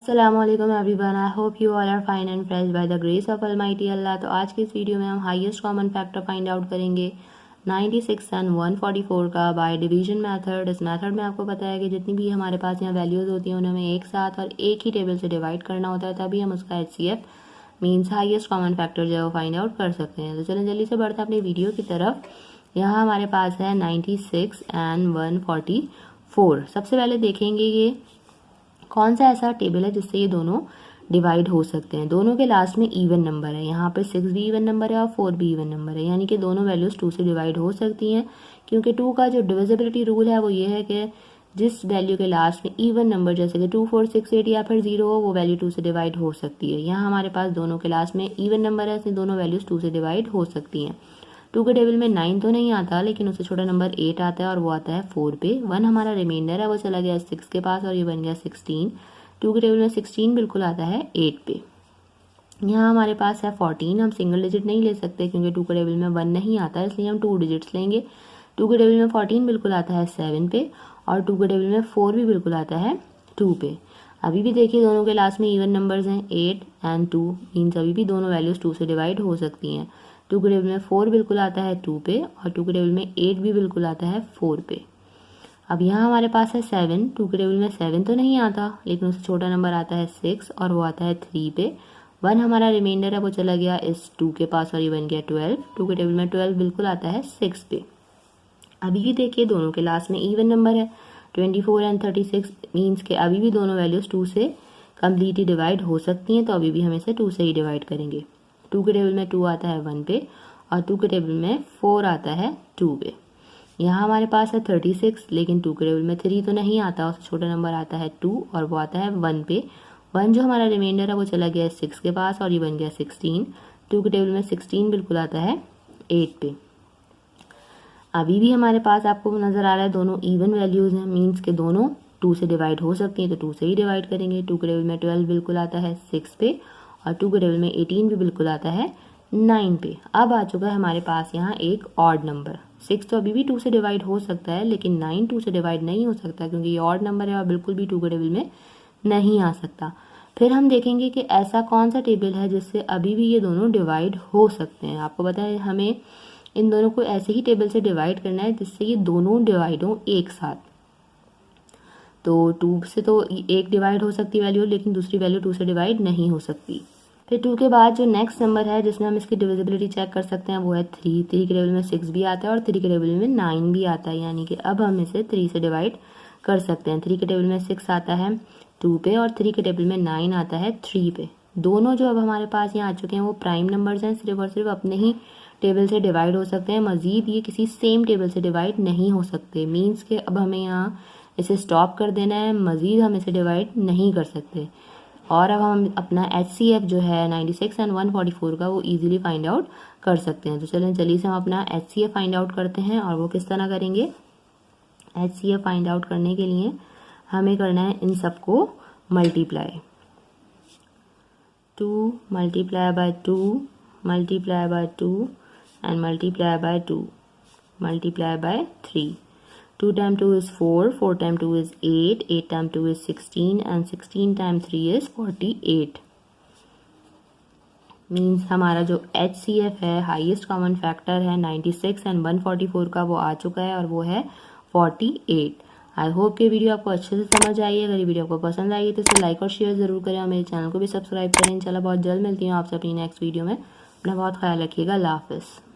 अस्सलामुअलैकुम everyone, I hope you all are fine and fresh by the grace of almighty Allah. तो आज की इस वीडियो में हम highest common factor find out करेंगे 96 एंड 144 का बाय डिवीजन मेथड। इस मेथड में आपको पता है कि जितनी भी हमारे पास यहाँ वैल्यूज़ होती हैं उन्हें हमें एक साथ और एक ही टेबल से डिवाइड करना होता है, तभी हम उसका HCF means highest common factor जो है वो फाइंड आउट कर सकते हैं। तो चलें जल्दी से बढ़ते हैं अपनी वीडियो की तरफ। यहाँ हमारे पास है 96 एंड 144। सबसे पहले देखेंगे ये कौन सा ऐसा टेबल है जिससे ये दोनों डिवाइड हो सकते हैं। दोनों के लास्ट में इवन नंबर है, यहाँ पे 6 भी इवन नंबर है और 4 भी इवन नंबर है, यानी कि दोनों वैल्यूज़ 2 से डिवाइड हो सकती हैं। क्योंकि 2 का जो डिविजिबिलिटी रूल है वो ये है कि जिस वैल्यू के लास्ट में इवन नंबर जैसे कि 2, 4, 6, 8 या फिर 0 हो, वो वैल्यू 2 से डिवाइड हो सकती है। यहाँ हमारे पास दोनों के लास्ट में इवन नंबर है, इसलिए दोनों वैल्यूज़ 2 से डिवाइड हो सकती हैं। 2 के टेबल में 9 तो नहीं आता, लेकिन उससे छोटा नंबर 8 आता है और वो आता है 4 पे। 1 हमारा रिमाइंडर है, वो चला गया 6 के पास और ये बन गया 16। 2 के टेबल में 16 बिल्कुल आता है 8 पे। यहाँ हमारे पास है 14। हम सिंगल डिजिट नहीं ले सकते क्योंकि 2 के टेबल में 1 नहीं आता, इसलिए हम 2 डिजिट्स लेंगे। 2 के टेबल में 14 बिल्कुल आता है 7 पे और 2 के टेबल में 4 भी बिल्कुल आता है 2 पे। अभी भी देखिए दोनों के लास्ट में इवन नंबर्स हैं 8 एंड 2, मीन्स अभी भी दोनों वैल्यूज़ 2 से डिवाइड हो सकती हैं। 2 के टेबल में 4 बिल्कुल आता है 2 पे और 2 के टेबल में 8 भी बिल्कुल आता है 4 पे। अब यहाँ हमारे पास है 7। 2 के टेबल में 7 तो नहीं आता, लेकिन उससे छोटा नंबर आता है 6 और वो आता है 3 पे। 1 हमारा रिमाइंडर है, वो चला गया इस 2 के पास और ये बन गया 12। 2 के टेबल में 12 बिल्कुल आता है 6 पे। अभी भी देखिए दोनों के लास्ट में इवन नंबर है 24 एंड 36, मीन्स के अभी भी दोनों वैल्यूज़ 2 से कम्प्लीटली डिवाइड हो सकती हैं, तो अभी भी हम इसे 2 से ही डिवाइड करेंगे। 2 के टेबल में 2 आता है 1 पे और 2 के टेबल में 4 आता है 2 पे। यहाँ हमारे पास है 36, लेकिन 2 के टेबल में 3 तो नहीं आता, उससे छोटा नंबर आता है 2 और वो आता है 1 पे। 1 जो हमारा रिमाइंडर है वो चला गया 6 के पास और ये बन गया 16। 2 के टेबल में 16 बिल्कुल आता है 8 पे। अभी भी हमारे पास आपको नज़र आ रहा है दोनों इवन वैल्यूज़ हैं, मीन्स के दोनों 2 से डिवाइड हो सकती हैं, तो 2 से ही डिवाइड करेंगे। 2 के टेबल में 12 बिल्कुल आता है 6 पे और 2 के टेबल में 18 भी बिल्कुल आता है 9 पे। अब आ चुका है हमारे पास यहाँ एक ऑड नंबर 6, तो अभी भी 2 से डिवाइड हो सकता है, लेकिन 9 2 से डिवाइड नहीं हो सकता क्योंकि ये ऑड नंबर है और बिल्कुल भी 2 के टेबल में नहीं आ सकता। फिर हम देखेंगे कि ऐसा कौन सा टेबल है जिससे अभी भी ये दोनों डिवाइड हो सकते हैं। आपको पता है हमें इन दोनों को ऐसे ही टेबल से डिवाइड करना है जिससे ये दोनों डिवाइड हो एक साथ। तो 2 से तो एक डिवाइड हो सकती वैल्यू, लेकिन दूसरी वैल्यू 2 से डिवाइड नहीं हो सकती। फिर 2 के बाद जो नेक्स्ट नंबर है जिसमें हम इसकी डिविजिबिलिटी चेक कर सकते हैं वो है 3। 3 के टेबल में 6 भी आता है और 3 के टेबल में 9 भी आता है, यानी कि अब हम इसे 3 से डिवाइड कर सकते हैं। 3 के टेबल में 6 आता है 2 पे और 3 के टेबल में 9 आता है 3 पे। दोनों जो अब हमारे पास यहाँ आ चुके हैं वो प्राइम नंबर्स हैं, सिर्फ और सिर्फ अपने ही टेबल से डिवाइड हो सकते हैं, मज़ीद ये किसी सेम टेबल से डिवाइड नहीं हो सकते। मीन्स के अब हमें यहाँ इसे स्टॉप कर देना है, मज़ीद हम इसे डिवाइड नहीं कर सकते। और अब हम अपना HCF जो है 96 एंड 144 का वो इजीली फाइंड आउट कर सकते हैं। तो चलें जल्दी से हम अपना HCF फाइंड आउट करते हैं। और वो किस तरह करेंगे, HCF फाइंड आउट करने के लिए हमें करना है इन सबको multiply. 2 multiply by 2 multiply by 2 and multiply by 2 multiply by 3. 2 times 2 is 4, 4 times 2 is 8, 8 times 2 is 16 and 16 times 3 is 48. Means हमारा जो HCF है हाईएस्ट कॉमन फैक्टर है 96 एंड 144 का, वो आ चुका है और वो है 48। आई होप कि वीडियो आपको अच्छे से समझ आई है। अगर ये वीडियो आपको पसंद आएगी तो इसे लाइक और शेयर ज़रूर करें और मेरे चैनल को भी सब्सक्राइब करें। इंशाल्लाह बहुत जल्द मिलती हूँ आपसे अपनी नेक्स्ट वीडियो में। अपना बहुत ख्याल रखिएगा। अल्लाह हाफ़िज़।